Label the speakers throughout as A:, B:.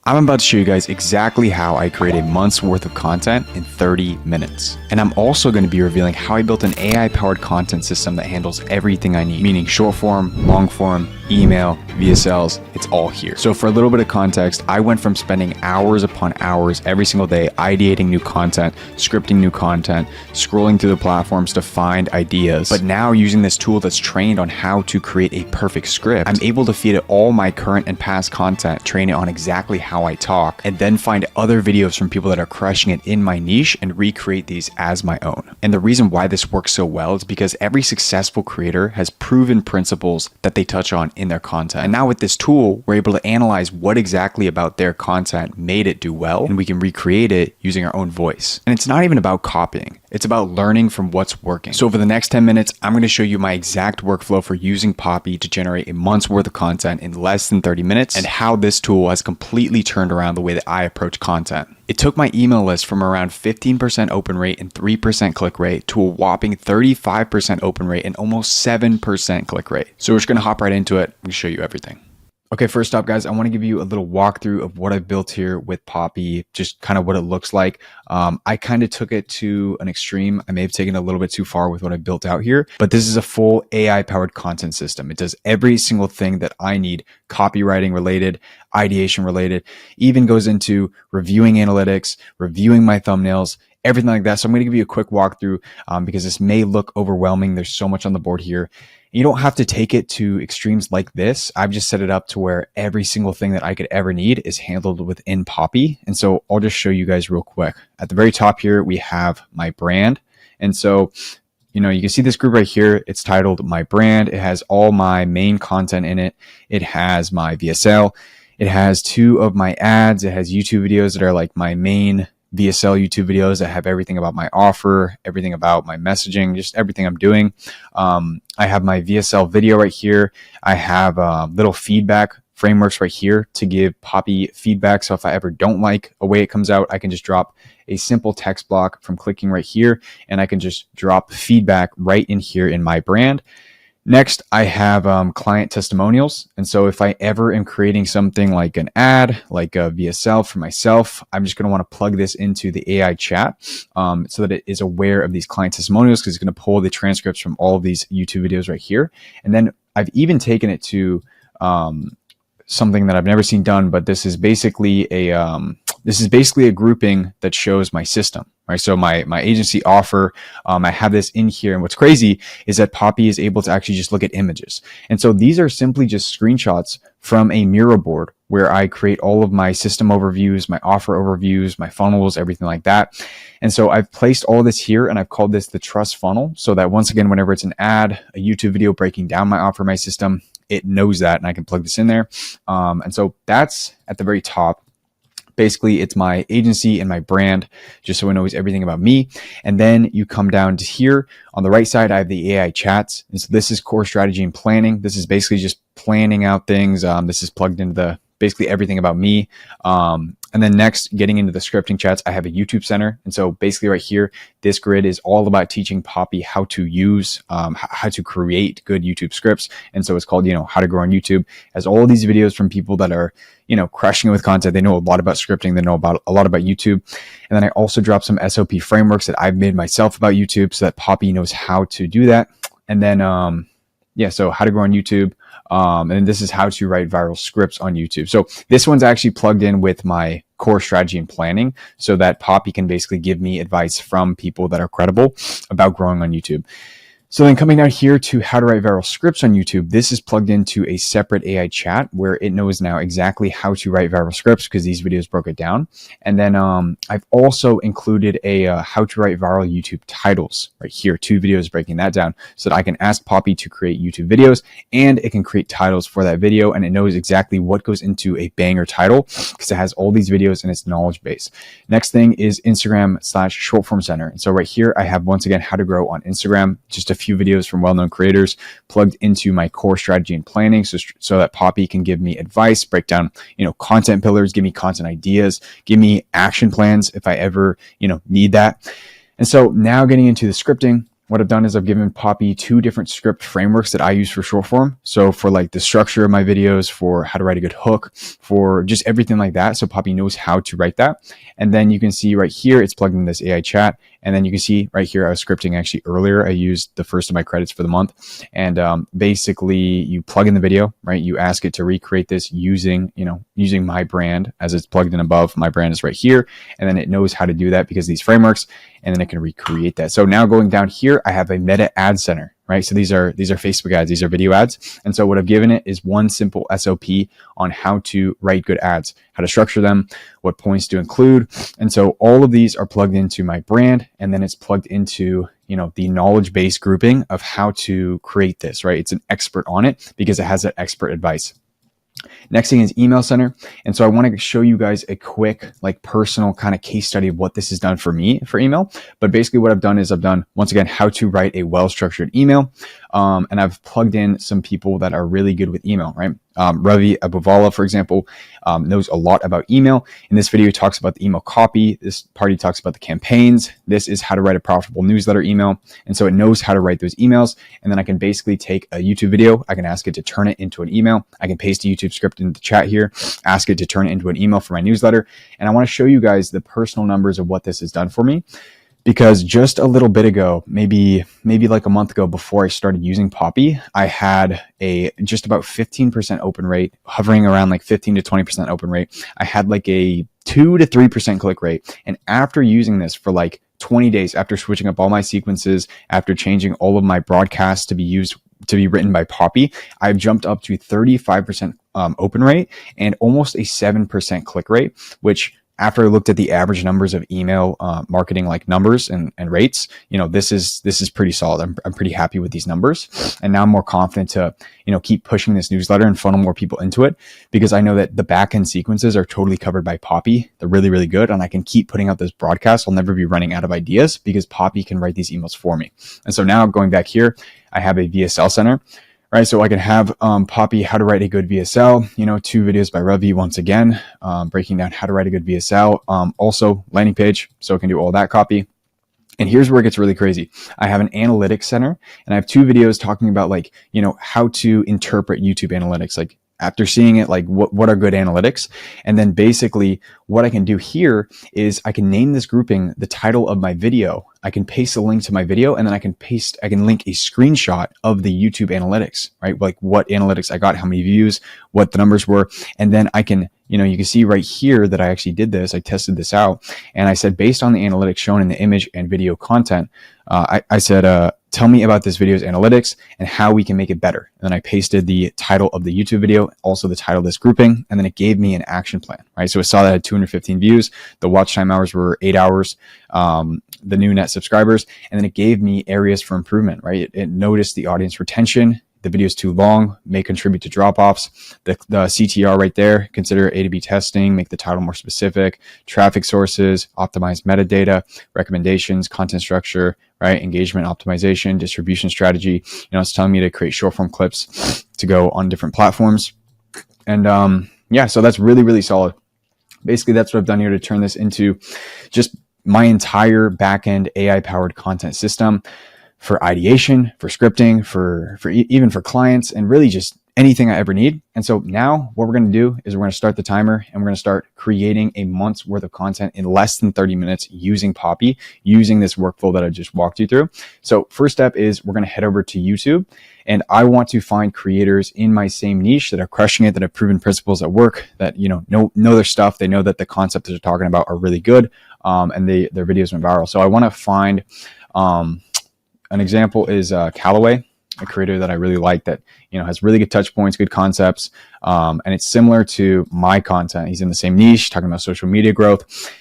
A: I'm about to show you guys exactly how I create a month's worth of content in 30 minutes. And I'm also going to be revealing how I built an AI-powered content system that handles everything I need, meaning short form, long form, email, VSLs, it's all here. So for a little bit of context, I went from spending hours upon hours every single day ideating new content, scripting new content, scrolling through the platforms to find ideas. But now using this tool that's trained on how to create a perfect script, I'm able to feed it all my current and past content, train it on exactly how I talk, and then find other videos from people that are crushing it in my niche and recreate these as my own. And the reason why this works so well is because every successful creator has proven principles that they touch on in their content. And now with this tool, we're able to analyze what exactly about their content made it do well, and we can recreate it using our own voice. And it's not even about copying. It's about learning from what's working. So over the next 10 minutes, I'm going to show you my exact workflow for using Poppy to generate a month's worth of content in less than 30 minutes and how this tool has completely turned around the way that I approach content. It took my email list from around 15% open rate and 3% click rate to a whopping 35% open rate and almost 7% click rate. So we're just going to hop right into it and show you everything. Okay, first up, guys, I want to give you a little walkthrough of what I've built here with Poppy, just kind of what it looks like. I kind of took it to an extreme. I may have taken it a little bit too far with what I built out here, but this is a full AI-powered content system. It does every single thing that I need, copywriting related, ideation related, even goes into reviewing analytics, reviewing my thumbnails, everything like that. So I'm going to give you a quick walkthrough because this may look overwhelming. There's so much on the board here. You don't have to take it to extremes like this. I've just set it up to where every single thing that I could ever need is handled within Poppy. And so I'll just show you guys real quick. At the very top here, we have my brand. And so, you can see this group right here. It's titled My Brand. It has all my main content in it. It has my VSL. It has 2 of my ads. It has YouTube videos that are like my main VSL YouTube videos that have everything about my offer, everything about my messaging, just everything I'm doing. I have my VSL video right here. I have little feedback frameworks right here to give Poppy feedback. So if I ever don't like a way it comes out, I can just drop a simple text block from clicking right here, and I can just drop feedback right in here in my brand. Next, I have client testimonials. And so if I ever am creating something like an ad, like a VSL for myself, I'm just going to want to plug this into the AI chat so that it is aware of these client testimonials, because it's going to pull the transcripts from all of these YouTube videos right here. And then I've even taken it to something that I've never seen done, but this is basically a grouping that shows my system. Right, so my agency offer, I have this in here. And what's crazy is that Poppy is able to actually just look at images. And so these are simply just screenshots from a Miro board where I create all of my system overviews, my offer overviews, my funnels, everything like that. And so I've placed all this here, and I've called this the trust funnel, so that once again, whenever it's an ad, a YouTube video breaking down my offer, my system, it knows that, and I can plug this in there. And so that's at the very top. Basically, it's my agency and my brand, just so it knows everything about me. And then you come down to here on the right side, I have the AI chats. And so this is core strategy and planning. This is basically just planning out things. This is plugged into basically everything about me. And then next, getting into the scripting chats, I have a YouTube center. And so basically right here, this grid is all about teaching Poppy how to use, how to create good YouTube scripts. And so it's called, how to grow on YouTube. It has all of these videos from people that are, crushing it with content. They know a lot about scripting. They know a lot about YouTube. And then I also drop some SOP frameworks that I've made myself about YouTube so that Poppy knows how to do that. And then, so how to grow on YouTube. And this is how to write viral scripts on YouTube. So this one's actually plugged in with my core strategy and planning so that Poppy can basically give me advice from people that are credible about growing on YouTube. So then coming down here to how to write viral scripts on YouTube, this is plugged into a separate AI chat where it knows now exactly how to write viral scripts because these videos broke it down. And then I've also included a how to write viral YouTube titles right here, 2 videos breaking that down so that I can ask Poppy to create YouTube videos and it can create titles for that video, and it knows exactly what goes into a banger title because it has all these videos in its knowledge base. Next thing is Instagram/short form center. And so right here, I have once again how to grow on Instagram, just a few videos from well-known creators plugged into my core strategy and planning so that Poppy can give me advice, break down, content pillars, give me content ideas, give me action plans if I ever, need that. And so now getting into the scripting, what I've done is I've given Poppy 2 different script frameworks that I use for short form. So for like the structure of my videos, for how to write a good hook, for just everything like that. So Poppy knows how to write that. And then you can see right here, it's plugged in this AI chat. And then you can see right here, I was scripting actually earlier. I used the first of my credits for the month. And basically you plug in the video, right? You ask it to recreate this using my brand as it's plugged in above. My brand is right here. And then it knows how to do that because of these frameworks. And then it can recreate that. So now going down here, I have a meta ad center, right? So these are Facebook ads, these are video ads. And so what I've given it is one simple SOP on how to write good ads, how to structure them, what points to include. And so all of these are plugged into my brand, and then it's plugged into, the knowledge base grouping of how to create this, right? It's an expert on it because it has that expert advice. Next thing is email center. And so I want to show you guys a quick, like personal kind of case study of what this has done for me for email. But basically what I've done is I've done, once again, how to write a well-structured email. And I've plugged in some people that are really good with email, right? Ravi Abuvala, for example, knows a lot about email. In this video, he talks about the email copy. This part, he talks about the campaigns. This is how to write a profitable newsletter email. And so it knows how to write those emails. And then I can basically take a YouTube video. I can ask it to turn it into an email. I can paste a YouTube script into the chat here, ask it to turn it into an email for my newsletter. And I want to show you guys the personal numbers of what this has done for me. Because just a little bit ago, maybe like a month ago before I started using Poppy, I had a just about 15% open rate, hovering around like 15 to 20% open rate. I had like a 2 to 3% click rate. And after using this for like 20 days, after switching up all my sequences, after changing all of my broadcasts to be written by Poppy, I've jumped up to 35% open rate and almost a 7% click rate, which after I looked at the average numbers of email marketing like numbers and rates, this is pretty solid. I'm pretty happy with these numbers. And now I'm more confident to, keep pushing this newsletter and funnel more people into it because I know that the backend sequences are totally covered by Poppy. They're really, really good. And I can keep putting out those broadcasts. I'll never be running out of ideas because Poppy can write these emails for me. And so now going back here, I have a VSL center. Right, so I can have Poppy, how to write a good VSL, 2 videos by Ravi, once again, breaking down how to write a good VSL, also landing page, so it can do all that copy. And here's where it gets really crazy. I have an analytics center, and I have 2 videos talking about how to interpret YouTube analytics, like after seeing it, like what are good analytics. And then basically what I can do here is I can name this grouping the title of my video. I can paste a link to my video, and then I can link a screenshot of the YouTube analytics, right? Like what analytics I got, how many views, what the numbers were. And then I can, you can see right here that I actually did this. I tested this out, and I said, based on the analytics shown in the image and video content, I said, tell me about this video's analytics and how we can make it better. And then I pasted the title of the YouTube video, also the title of this grouping, and then it gave me an action plan, right? So it saw that I had 215 views. The watch time hours were 8 hours, the new net subscribers, and then it gave me areas for improvement, right? It noticed the audience retention. The video is too long, may contribute to drop-offs. The CTR right there, consider A to B testing, make the title more specific, traffic sources, optimize metadata, recommendations, content structure, right? Engagement optimization, distribution strategy. It's telling me to create short form clips to go on different platforms. And so that's really, really solid. Basically, that's what I've done here to turn this into just my entire backend AI powered content system for ideation, for scripting, for even for clients, and really just anything I ever need. And so now what we're going to do is we're going to start the timer, and we're going to start creating a month's worth of content in less than 30 minutes using Poppy, using this workflow that I just walked you through. So first step is we're going to head over to YouTube, and I want to find creators in my same niche that are crushing it, that have proven principles at work, that know their stuff. They know that the concepts that they're talking about are really good, and their videos went viral. So I want to find an example is Callaway, a creator that I really like that has really good touch points, good concepts, and it's similar to my content. He's in the same niche, talking about social media growth.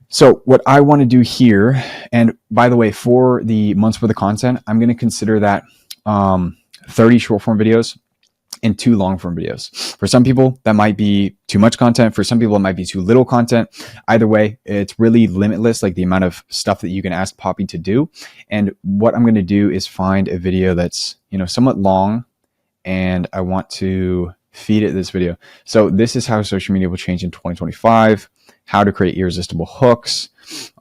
A: So what I want to do here, and by the way, for the month's worth of content, I'm going to consider that 30 short form videos and 2 long form videos. For some people, that might be too much content. For some people, it might be too little content. Either way, it's really limitless, like the amount of stuff that you can ask Poppy to do. And what I'm going to do is find a video that's, somewhat long, and I want to feed it this video. So this is how social media will change in 2025, how to create irresistible hooks.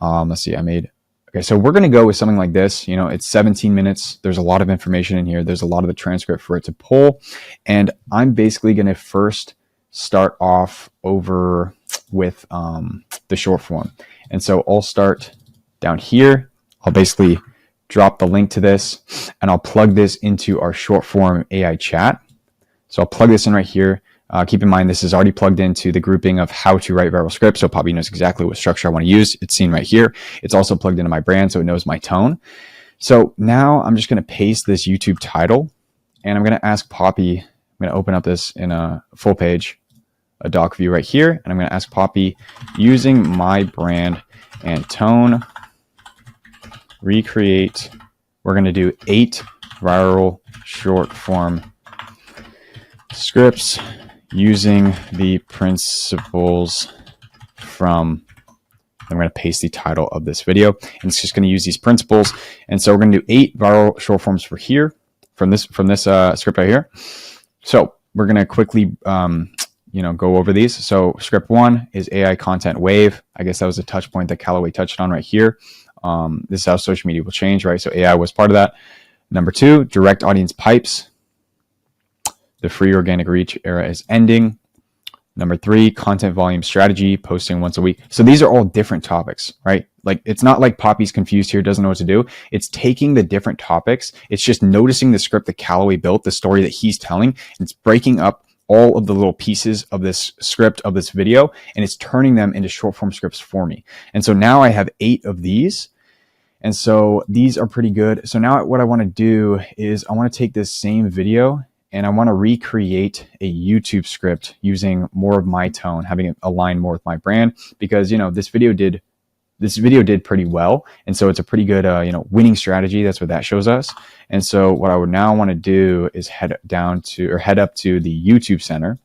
A: Let's see, I made Okay, so we're going to go with something like this. You know, it's 17 minutes. There's a lot of information in here. There's a lot of the transcript for it to pull. And I'm basically going to first start off over with the short form. And so I'll start down here. I'll basically drop the link to this and I'll plug this into our short form AI chat. So I'll plug this in right here. Keep in mind, this is already plugged into the grouping of how to write viral scripts. So Poppy knows exactly what structure I want to use. It's seen right here. It's also plugged into my brand, so it knows my tone. So now I'm just going to paste this YouTube title and I'm going to ask Poppy, I'm going to open up this in a full page, a doc view right here. And I'm going to ask Poppy, using my brand and tone, recreate, we're going to do 8 viral short form scripts using the principles from, I'm going to paste the title of this video and it's just going to use these principles. And so we're going to do 8 viral short forms for here from this script right here. So we're going to quickly, go over these. So script 1 is AI content wave. I guess that was a touch point that Callaway touched on right here. This is how social media will change, right? So AI was part of that. Number 2, direct audience pipes. The free organic reach era is ending. Number 3, content volume strategy, posting once a week. So these are all different topics, right? Like, it's not like Poppy's confused here, doesn't know what to do. It's taking the different topics. It's just noticing the script that Callaway built, the story that he's telling, and it's breaking up all of the little pieces of this script, of this video, and it's turning them into short form scripts for me. And so now I have 8 of these. And so these are pretty good. So now what I want to do is I want to take this same video and I want to recreate a YouTube script using more of my tone, having it align more with my brand, because, this video did pretty well. And so it's a pretty good, winning strategy. That's what that shows us. And so what I would now want to do is head up to the YouTube center,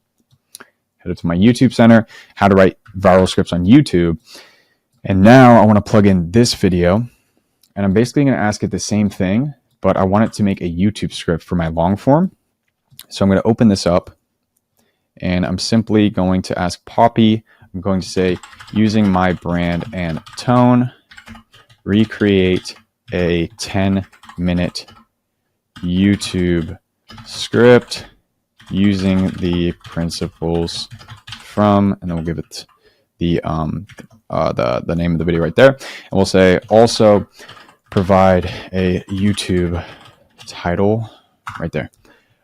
A: head up to my YouTube center, how to write viral scripts on YouTube. And now I want to plug in this video and I'm basically going to ask it the same thing, but I want it to make a YouTube script for my long form. So I'm going to open this up and I'm simply going to ask Poppy, I'm going to say, using my brand and tone, recreate a 10-minute YouTube script using the principles from, and then we'll give it the name of the video right there. And we'll say also provide a YouTube title right there.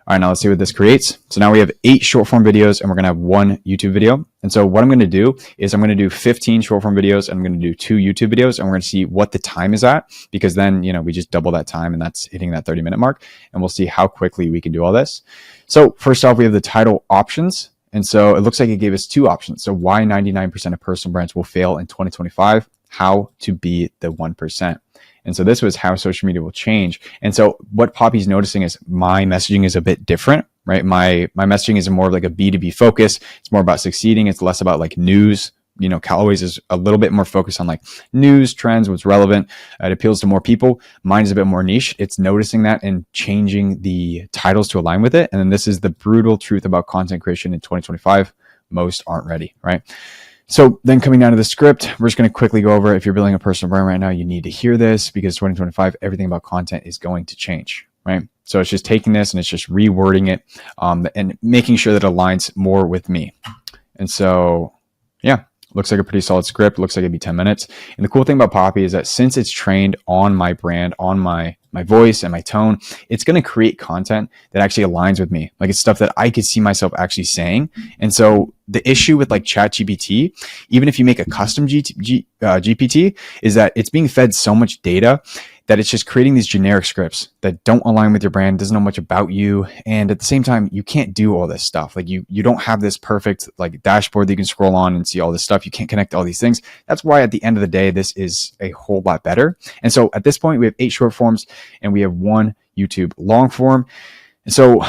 A: All right, now let's see what this creates. So now we have 8 short form videos and we're going to have 1 YouTube video. And so what I'm going to do is I'm going to do 15 short form videos and I'm going to do 2 YouTube videos and we're going to see what the time is at, because then, we just double that time and that's hitting that 30-minute mark, and we'll see how quickly we can do all this. So first off, we have the title options. And so it looks like it gave us 2 options. So why 99% of personal brands will fail in 2025, how to be the 1%. And so this was how social media will change. And so what Poppy's noticing is my messaging is a bit different, right? My messaging is more of like a B2B focus. It's more about succeeding. It's less about like news. Callaway's is a little bit more focused on like news, trends, what's relevant. It appeals to more people. Mine is a bit more niche. It's noticing that and changing the titles to align with it. And then this is the brutal truth about content creation in 2025. Most aren't ready, right? So then coming down to the script, we're just going to quickly go over, if you're building a personal brand right now, you need to hear this, because 2025, everything about content is going to change, right? So it's just taking this and it's just rewording it and making sure that it aligns more with me. And so, yeah, looks like a pretty solid script. Looks like it'd be 10 minutes. And the cool thing about Poppy is that since it's trained on my brand, on my voice and my tone, it's going to create content that actually aligns with me. Like, it's stuff that I could see myself actually saying. And so the issue with like ChatGPT, even if you make a custom GPT, is that it's being fed so much data that it's just creating these generic scripts that don't align with your brand, doesn't know much about you. And at the same time, you can't do all this stuff. Like you don't have this perfect like dashboard that you can scroll on and see all this stuff. You can't connect all these things. That's why at the end of the day, this is a whole lot better. And so at this point, we have 8 short forms and we have 1 YouTube long form. And so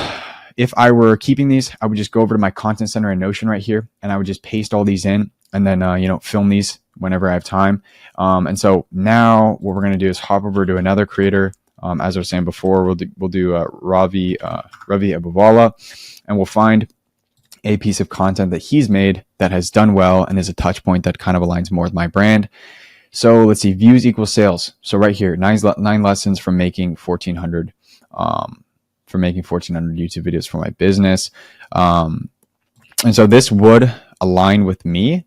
A: if I were keeping these, I would just go over to my content center in Notion right here, and I would just paste all these in and then, film these whenever I have time. And so now what we're going to do is hop over to another creator. As I was saying before, we'll do Ravi Abuvala, and we'll find a piece of content that he's made that has done well and is a touch point that kind of aligns more with my brand. So let's see, views equals sales. So right here, nine lessons from making 1,400, YouTube videos for my business. And so this would align with me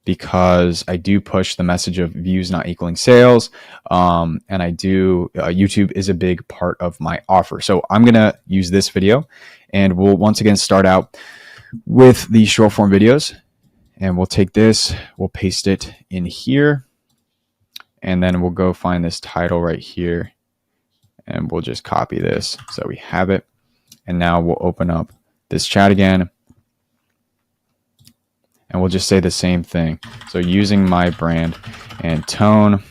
A: because I do push the message of views not equaling sales. And I do, YouTube is a big part of my offer. So I'm going to use this video, and we'll once again start out with the short form videos, and we'll take this, we'll paste it in here, and then we'll go find this title right here, and we'll just copy this so we have it. And now we'll open up this chat again, and we'll just say the same thing. So using my brand and tone,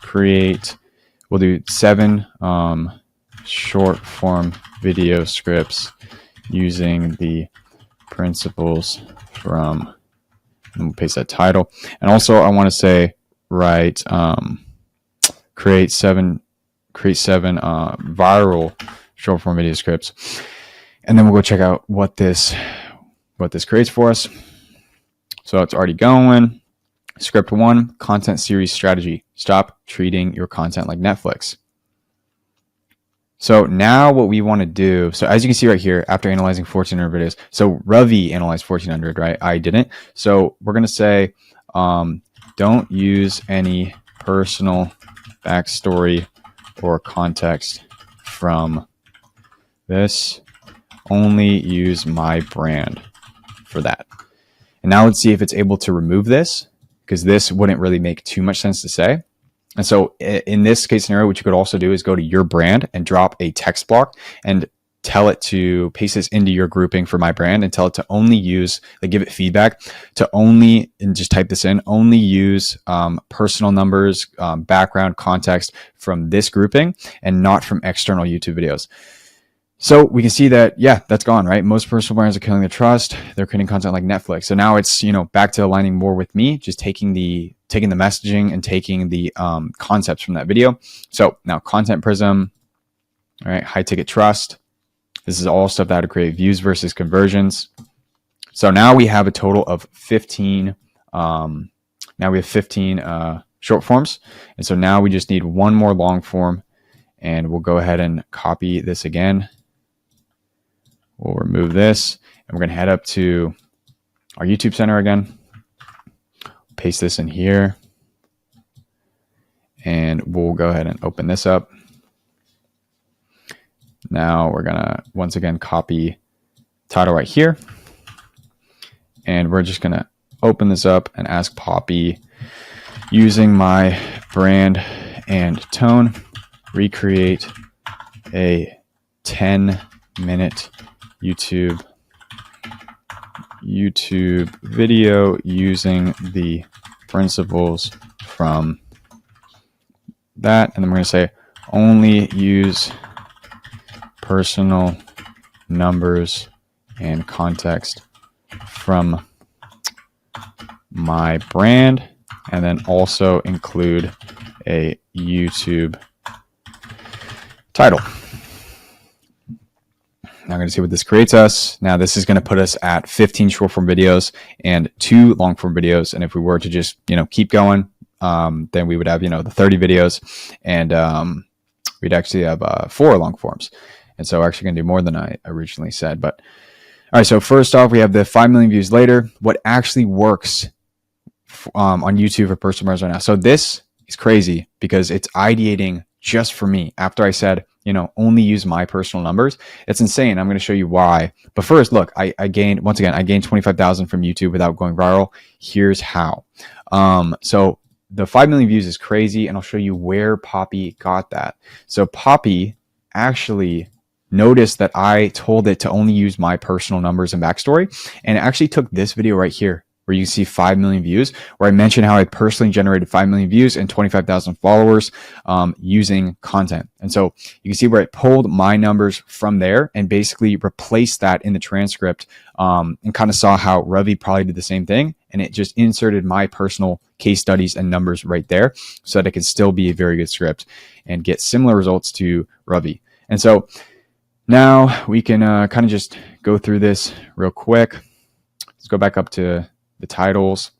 A: create, we'll do 7 short form video scripts using the principles from, and we'll paste that title. And also I want to say, create seven viral short form video scripts. And then we'll go check out what this creates for us. So it's already going. Script 1, content series strategy. Stop treating your content like Netflix. So now what we want to do, so as you can see right here, after analyzing 1,400 videos, so Ravi analyzed 1,400, right? I didn't. So we're going to say, don't use any personal backstory or context from this. Only use my brand for that. And now let's see if it's able to remove this, because this wouldn't really make too much sense to say. And so in this case scenario, what you could also do is go to your brand and drop a text block and tell it to paste this into your grouping for my brand, and tell it to only use, like, give it feedback to only, and just type this in, only use personal numbers, background, context from this grouping, and not from external YouTube videos. So we can see that, yeah, that's gone, right? Most personal brands are killing their trust. They're creating content like Netflix. So now it's, back to aligning more with me, just taking the messaging and taking the concepts from that video. So now content prism, all right, high ticket trust. This is all stuff that would create views versus conversions. So now we have a total of 15. Now we have 15 short forms. And so now we just need one more long form, and we'll go ahead and copy this again. We'll remove this, and we're going to head up to our YouTube Center again. Paste this in here, and we'll go ahead and open this up. Now we're going to once again copy title right here, and we're just going to open this up and ask Poppy, using my brand and tone, recreate a 10-minute YouTube video using the principles from that. And then we're going to say only use personal numbers and context from my brand, and then also include a YouTube title. Now I'm going to see what this creates us. Now this is going to put us at 15 short form videos and 2 long form videos. And if we were to just, keep going, then we would have, the 30 videos, and we'd actually have 4 long forms. And so we're actually going to do more than I originally said. But all right, so first off, we have the 5 million views later. What actually works on YouTube for personal brands right now. So this is crazy because it's ideating just for me after I said, only use my personal numbers. It's insane. I'm going to show you why. But first, look, I gained 25,000 from YouTube without going viral. Here's how. So the 5 million views is crazy, and I'll show you where Poppy got that. So Poppy actually noticed that I told it to only use my personal numbers and backstory, and it actually took this video right here, where you see 5 million views, where I mentioned how I personally generated 5 million views and 25,000 followers using content. And so you can see where it pulled my numbers from there and basically replaced that in the transcript, and kind of saw how Ravi probably did the same thing. And it just inserted my personal case studies and numbers right there so that it could still be a very good script and get similar results to Ravi. And so now we can kind of just go through this real quick. Let's go back up to the titles.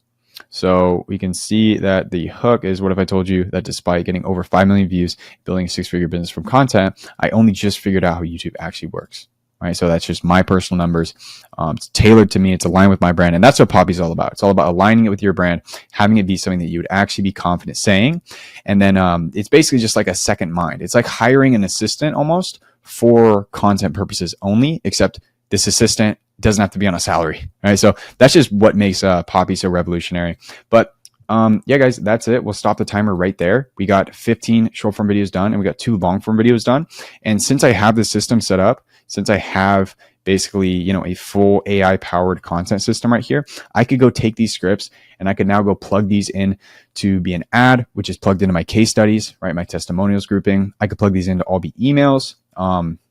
A: So we can see that the hook is, what if I told you that despite getting over 5 million views, building a 6-figure business from content, I only just figured out how YouTube actually works. Right. So that's just my personal numbers. It's tailored to me. It's aligned with my brand. And that's what Poppy's all about. It's all about aligning it with your brand, having it be something that you would actually be confident saying. And then it's basically just like a second mind. It's like hiring an assistant almost for content purposes only, except this assistant doesn't have to be on a salary. Right. So that's just what makes Poppy so revolutionary. But yeah, guys, that's it. We'll stop the timer right there. We got 15 short form videos done and we got 2 long form videos done. And since I have this system set up, since I have basically, you know, a full AI powered content system right here, I could go take these scripts and I could now go plug these in to be an ad, which is plugged into my case studies, right? My testimonials grouping. I could plug these into all be emails.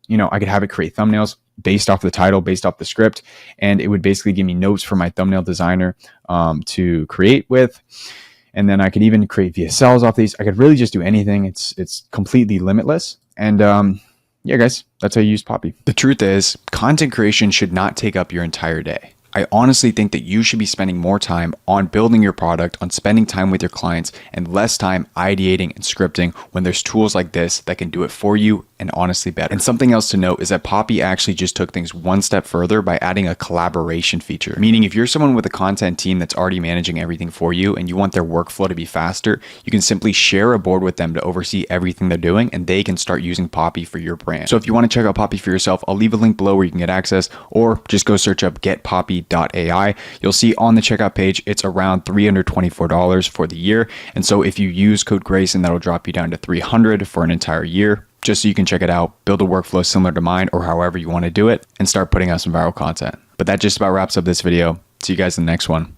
A: You know, I could have it create thumbnails based off the title, based off the script, and it would basically give me notes for my thumbnail designer to create with. And then I could even create VSLs off these. I could really just do anything. It's completely limitless. And yeah, guys, that's how you use Poppy. The truth is, content creation should not take up your entire day. I honestly think that you should be spending more time on building your product, on spending time with your clients, and less time ideating and scripting when there's tools like this that can do it for you and honestly better. And something else to note is that Poppy actually just took things one step further by adding a collaboration feature. Meaning if you're someone with a content team that's already managing everything for you and you want their workflow to be faster, you can simply share a board with them to oversee everything they're doing and they can start using Poppy for your brand. So if you want to check out Poppy for yourself, I'll leave a link below where you can get access, or just go search up getpoppy.ai. You'll see on the checkout page, it's around $324 for the year. And so if you use code Grayson, that'll drop you down to $300 for an entire year, just so you can check it out, build a workflow similar to mine or however you want to do it, and start putting out some viral content. But that just about wraps up this video. See you guys in the next one.